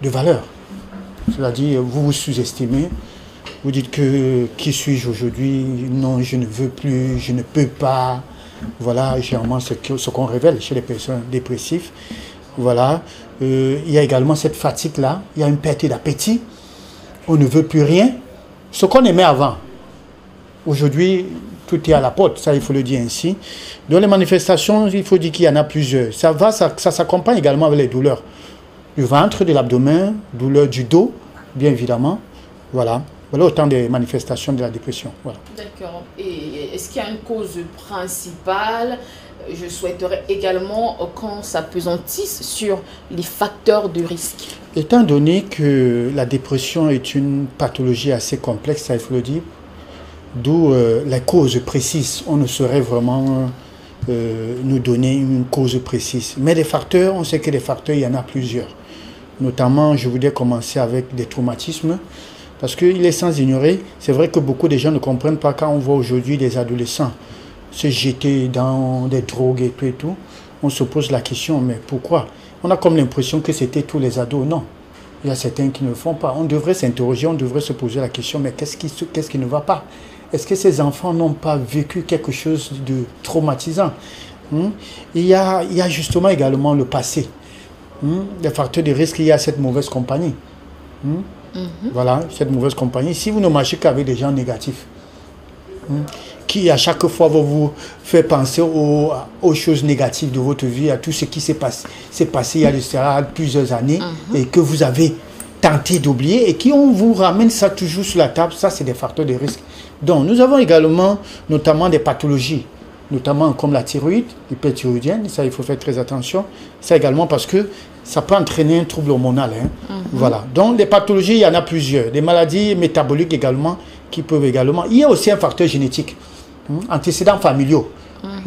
de valeur. C'est-à-dire, vous vous sous-estimez, vous dites que qui suis-je aujourd'hui? Non, je ne veux plus, je ne peux pas. Voilà, généralement, ce qu'on révèle chez les personnes dépressives. Voilà. Il y a également cette fatigue-là, il y a une perte d'appétit, on ne veut plus rien. Ce qu'on aimait avant, aujourd'hui, tout est à la porte, ça il faut le dire ainsi. Dans les manifestations, il faut dire qu'il y en a plusieurs. Ça s'accompagne également avec les douleurs du ventre, de l'abdomen, douleurs du dos, bien évidemment. Voilà. Voilà autant des manifestations de la dépression. Voilà. D'accord. Et est-ce qu'il y a une cause principale? Je souhaiterais également qu'on s'apesantisse sur les facteurs de risque. Étant donné que la dépression est une pathologie assez complexe, ça il faut le dire, d'où les causes précises, on ne saurait vraiment nous donner une cause précise. Mais les facteurs, on sait que les facteurs, il y en a plusieurs. Notamment, je voudrais commencer avec des traumatismes. Parce qu'il est sans ignorer, c'est vrai que beaucoup de gens ne comprennent pas quand on voit aujourd'hui des adolescents se jeter dans des drogues et tout. On se pose la question, mais pourquoi? On a comme l'impression que c'était tous les ados. Non, il y a certains qui ne le font pas. On devrait s'interroger, on devrait se poser la question, mais qu'est-ce qui ne va pas? Est-ce que ces enfants n'ont pas vécu quelque chose de traumatisant? Il y a justement également le passé. Les facteurs de risque, il y a cette mauvaise compagnie. Voilà, cette mauvaise compagnie. Si vous ne marchez qu'avec des gens négatifs, qui à chaque fois vont vous faire penser aux choses négatives de votre vie, à tout ce qui s'est passé il y a de cela plusieurs années, et que vous avez tenté d'oublier, et qui on vous ramène ça toujours sur la table, ça c'est des facteurs de risque. Donc nous avons également notamment des pathologies, notamment comme la thyroïde, l'hyperthyroïdienne, ça il faut faire très attention, ça également parce que ça peut entraîner un trouble hormonal. Voilà. Donc les pathologies, il y en a plusieurs. Des maladies métaboliques également, qui peuvent également. Il y a aussi un facteur génétique, antécédents familiaux.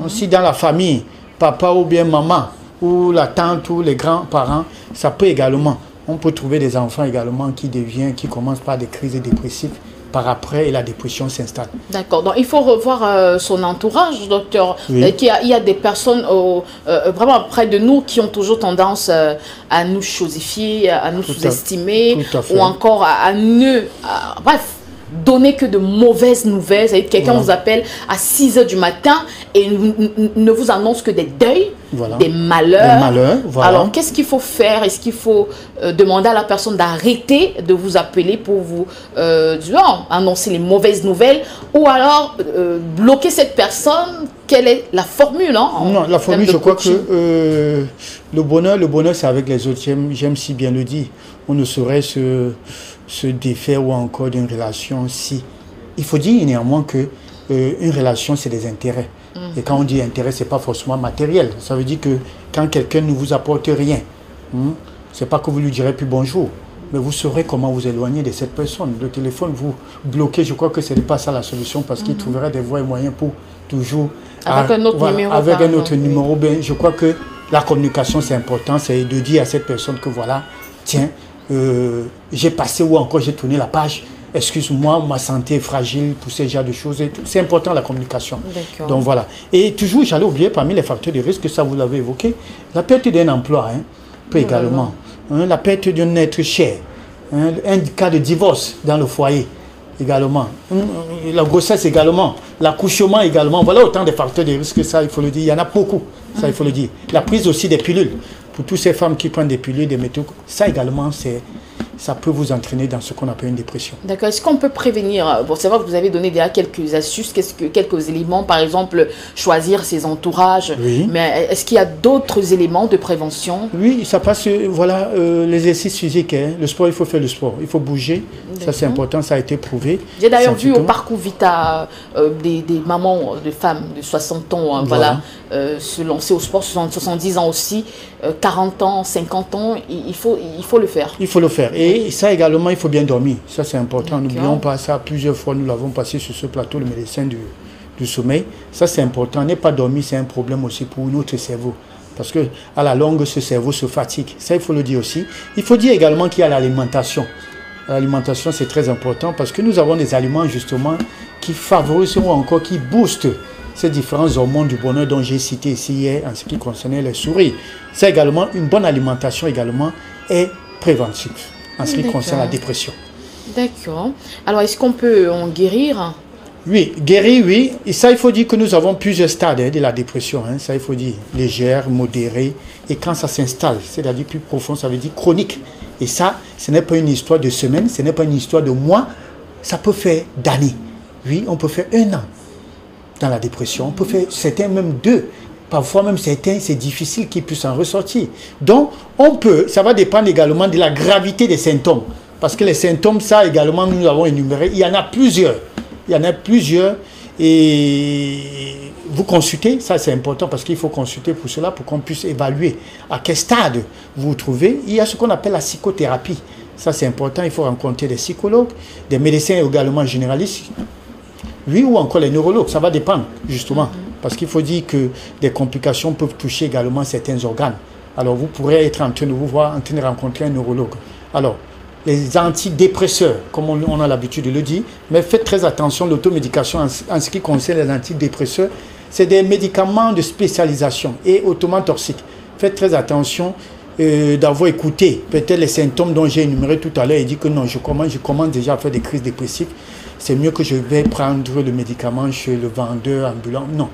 Si dans la famille, papa ou bien maman, ou la tante ou les grands-parents, ça peut également. On peut trouver des enfants également qui commencent par des crises dépressives par après et la dépression s'installe. D'accord. Donc il faut revoir son entourage, docteur. Oui. Il y a des personnes vraiment près de nous qui ont toujours tendance à nous chosifier, à nous sous-estimer, ou encore à bref, donner que de mauvaises nouvelles. Quelqu'un vous appelle à 6 h du matin et ne vous annonce que des deuils, des malheurs. Alors, qu'est-ce qu'il faut faire? Est-ce qu'il faut demander à la personne d'arrêter de vous appeler pour vous annoncer les mauvaises nouvelles, ou alors bloquer cette personne? Quelle est la formule? Non, la formule, je crois que le bonheur, c'est avec les autres. J'aime si bien le dire. On ne saurait se défaire ou encore d'une relation si. Il faut dire néanmoins que une relation, c'est des intérêts. Et quand on dit intérêt, ce n'est pas forcément matériel. Ça veut dire que quand quelqu'un ne vous apporte rien, ce n'est pas que vous lui direz plus bonjour, mais vous saurez comment vous éloigner de cette personne. Le téléphone, vous bloquez, je crois que ce n'est pas ça la solution, parce qu'il trouverait des voies et moyens pour toujours... Avec un autre numéro. Avec un autre numéro. Ben, je crois que la communication, c'est important. C'est de dire à cette personne que voilà, tiens, j'ai passé ou encore j'ai tourné la page. Excuse-moi, ma santé est fragile pour ce genre de choses. C'est important la communication. Donc voilà. Et toujours, j'allais oublier parmi les facteurs de risque, ça vous l'avez évoqué, la perte d'un emploi peut également. La perte d'un être cher. Un cas de divorce dans le foyer également. La grossesse également. L'accouchement également. Voilà autant de facteurs de risque, ça il faut le dire. Il y en a beaucoup, ça il faut le dire. La prise aussi des pilules. Pour toutes ces femmes qui prennent des pilules, des métaux, ça également, ça peut vous entraîner dans ce qu'on appelle une dépression. D'accord. Est-ce qu'on peut prévenir? Bon, c'est vrai que vous avez donné déjà quelques astuces, quelques éléments, par exemple, choisir ses entourages. Oui. Mais est-ce qu'il y a d'autres éléments de prévention? Oui, ça passe, voilà, l'exercice physique. Le sport, il faut faire le sport. Il faut bouger. Ça, c'est important, ça a été prouvé. J'ai d'ailleurs vu au parcours Vita des mamans, de femmes de 60 ans, se lancer au sport, 70 ans aussi, 40 ans, 50 ans, il faut le faire. Il faut le faire. Et ça également, il faut bien dormir. Ça, c'est important. N'oublions pas ça. Plusieurs fois, nous l'avons passé sur ce plateau, le médecin du sommeil. Ça, c'est important. Ne pas dormir, c'est un problème aussi pour notre cerveau. Parce que à la longue, ce cerveau se fatigue. Ça, il faut le dire aussi. Il faut dire également qu'il y a l'alimentation. L'alimentation, c'est très important parce que nous avons des aliments, justement, qui favorisent ou encore qui boostent ces différents hormones du bonheur dont j'ai cité ici hier en ce qui concernait les souris. Ça également, une bonne alimentation également est préventif en ce qui concerne la dépression. D'accord. Alors, est-ce qu'on peut en guérir? Oui, guérir, oui. Et ça, il faut dire que nous avons plusieurs stades de la dépression. Ça, il faut dire légère, modérée. Et quand ça s'installe, c'est-à-dire plus profond, ça veut dire chronique. Et ça, ce n'est pas une histoire de semaines, ce n'est pas une histoire de mois. Ça peut faire d'années. Oui, on peut faire 1 an dans la dépression. On peut faire certains même 2. Parfois même certains, c'est difficile qu'ils puissent en ressortir. Donc, on peut, ça va dépendre également de la gravité des symptômes. Parce que les symptômes, ça également, nous avons énuméré. Il y en a plusieurs. Il y en a plusieurs. Et vous consultez, ça c'est important parce qu'il faut consulter pour cela, pour qu'on puisse évaluer à quel stade vous vous trouvez. Il y a ce qu'on appelle la psychothérapie. Ça c'est important, il faut rencontrer des psychologues, des médecins également généralistes. Oui, ou encore les neurologues, ça va dépendre justement. Parce qu'il faut dire que des complications peuvent toucher également certains organes. Alors vous pourrez être en train de vous voir, en train de rencontrer un neurologue. Alors, les antidépresseurs, comme on a l'habitude de le dire, mais faites très attention, l'automédication en ce qui concerne les antidépresseurs, c'est des médicaments de spécialisation et hautement toxiques. Faites très attention d'avoir écouté peut-être les symptômes dont j'ai énuméré tout à l'heure et dit que non, je commence déjà à faire des crises dépressives. C'est mieux que je vais prendre le médicament chez le vendeur ambulant. Non.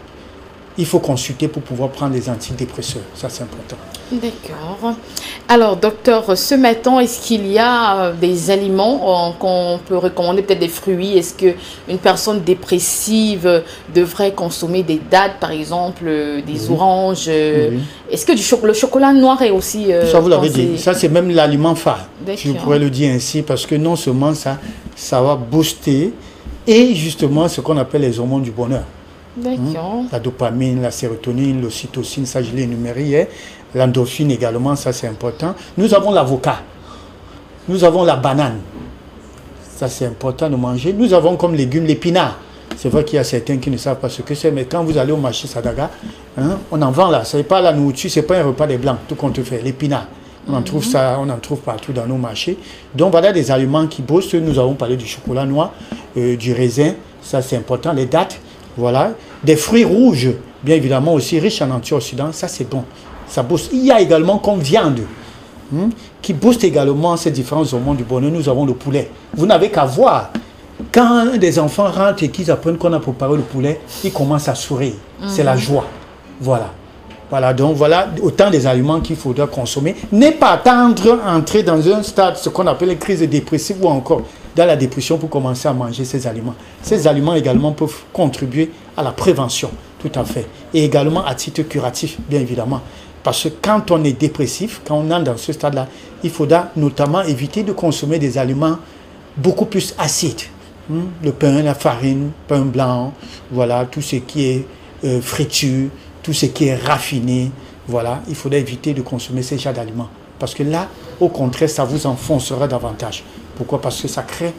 Il faut consulter pour pouvoir prendre les antidépresseurs. Ça, c'est important. D'accord. Alors, docteur, ce matin, est-ce qu'il y a des aliments qu'on peut recommander, peut-être des fruits? Est-ce qu'une personne dépressive devrait consommer des dattes, par exemple, des oranges? Oui. Est-ce que le chocolat noir est aussi... ça, vous l'avez dit. Ça, c'est même l'aliment phare. Je pourrais le dire ainsi, parce que non seulement ça va booster, et justement, ce qu'on appelle les hormones du bonheur. La dopamine, la sérotonine, l'ocytocine, ça je l'ai énuméré hier. L'endorphine également, ça c'est important. Nous avons l'avocat. Nous avons la banane. Ça c'est important de manger. Nous avons comme légumes l'épinard. C'est vrai qu'il y a certains qui ne savent pas ce que c'est, mais quand vous allez au marché Sadaga, on en vend là. Ce n'est pas la nourriture, ce n'est pas un repas des blancs, tout compte fait. L'épinard. On en trouve ça, on en trouve partout dans nos marchés. Donc voilà des aliments qui boostent. Nous avons parlé du chocolat noir, du raisin, ça c'est important. Les dattes. Voilà, des fruits rouges, bien évidemment aussi riches en antioxydants, ça c'est bon, ça booste. Il y a également comme viande, qui booste également ces différents hormones du bonheur. Nous avons le poulet. Vous n'avez qu'à voir, quand des enfants rentrent et qu'ils apprennent qu'on a préparé le poulet, ils commencent à sourire, c'est la joie. Voilà. Voilà, donc voilà autant des aliments qu'il faudra consommer. Ne pas attendre entrer dans un stade, ce qu'on appelle une crise dépressive ou encore dans la dépression pour commencer à manger ces aliments. Ces aliments également peuvent contribuer à la prévention, tout à fait. Et également à titre curatif, bien évidemment. Parce que quand on est dépressif, quand on est dans ce stade-là, il faudra notamment éviter de consommer des aliments beaucoup plus acides. Le pain, la farine, pain blanc, voilà, tout ce qui est friture, tout ce qui est raffiné, voilà, il faudra éviter de consommer ces genres d'aliments. Parce que là, au contraire, ça vous enfoncera davantage. Pourquoi? Parce que ça crée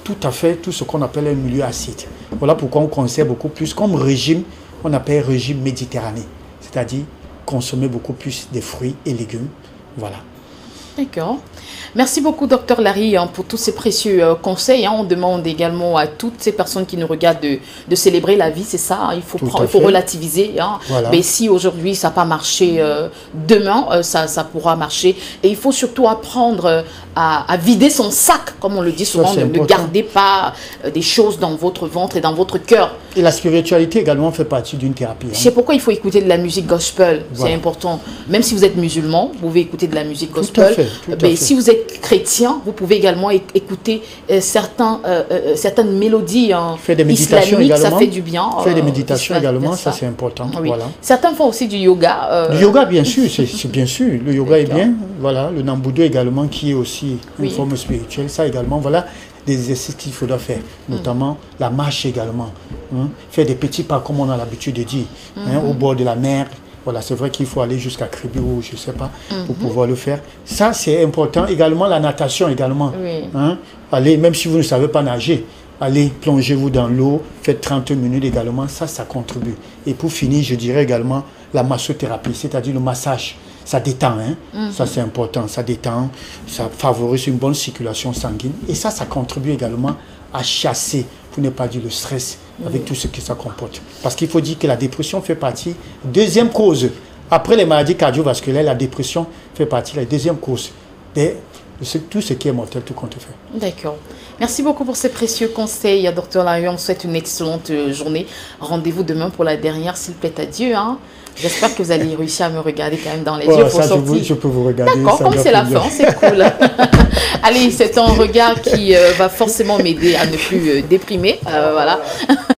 tout à fait tout ce qu'on appelle un milieu acide. Voilà pourquoi on conseille beaucoup plus, comme régime, on appelle régime méditerranéen. C'est-à-dire consommer beaucoup plus de fruits et légumes. Voilà. D'accord. Merci beaucoup, Dr Larry, pour tous ces précieux conseils. On demande également à toutes ces personnes qui nous regardent de célébrer la vie, c'est ça. Il faut relativiser. Voilà. Mais si aujourd'hui ça n'a pas marché, demain ça pourra marcher. Et il faut surtout apprendre à vider son sac, comme on le dit souvent. Ne gardez pas des choses dans votre ventre et dans votre cœur. Et la spiritualité également fait partie d'une thérapie. C'est pourquoi il faut écouter de la musique gospel. Voilà. C'est important. Même si vous êtes musulman, vous pouvez écouter de la musique gospel. Mais si vous êtes chrétien, vous pouvez également écouter certaines mélodies islamiques, ça fait du bien. Faire des méditations également, ça c'est important. Oui. Voilà. Certains font aussi du yoga. Du yoga, bien sûr, c'est bien sûr. Le yoga est bien. Voilà, le Nambudo également, qui est aussi une forme spirituelle. Ça également, voilà des exercices qu'il faudra faire, notamment la marche également. Faire des petits pas, comme on a l'habitude de dire, au bord de la mer. Voilà, c'est vrai qu'il faut aller jusqu'à Kribi ou je ne sais pas, pour pouvoir le faire. Ça, c'est important. Également, la natation également. Oui. Allez, même si vous ne savez pas nager, allez, plongez-vous dans l'eau, faites 30 minutes également. Ça contribue. Et pour finir, je dirais également la massothérapie, c'est-à-dire le massage. Ça détend, ça c'est important, ça détend, ça favorise une bonne circulation sanguine. Et ça contribue également à chasser, pour ne pas dire le stress, avec tout ce que ça comporte. Parce qu'il faut dire que la dépression fait partie, deuxième cause, après les maladies cardiovasculaires, la dépression fait partie de la deuxième cause des tout ce qui est mortel, tout compte fait. D'accord. Merci beaucoup pour ces précieux conseils, Dr Larion. On souhaite une excellente journée. Rendez-vous demain pour la dernière, s'il plaît à Dieu. Hein. J'espère que vous allez réussir à me regarder quand même dans les yeux pour sortir. Je peux vous regarder. D'accord, comme c'est la fin, c'est cool. Allez, c'est un regard qui va forcément m'aider à ne plus déprimer. Voilà.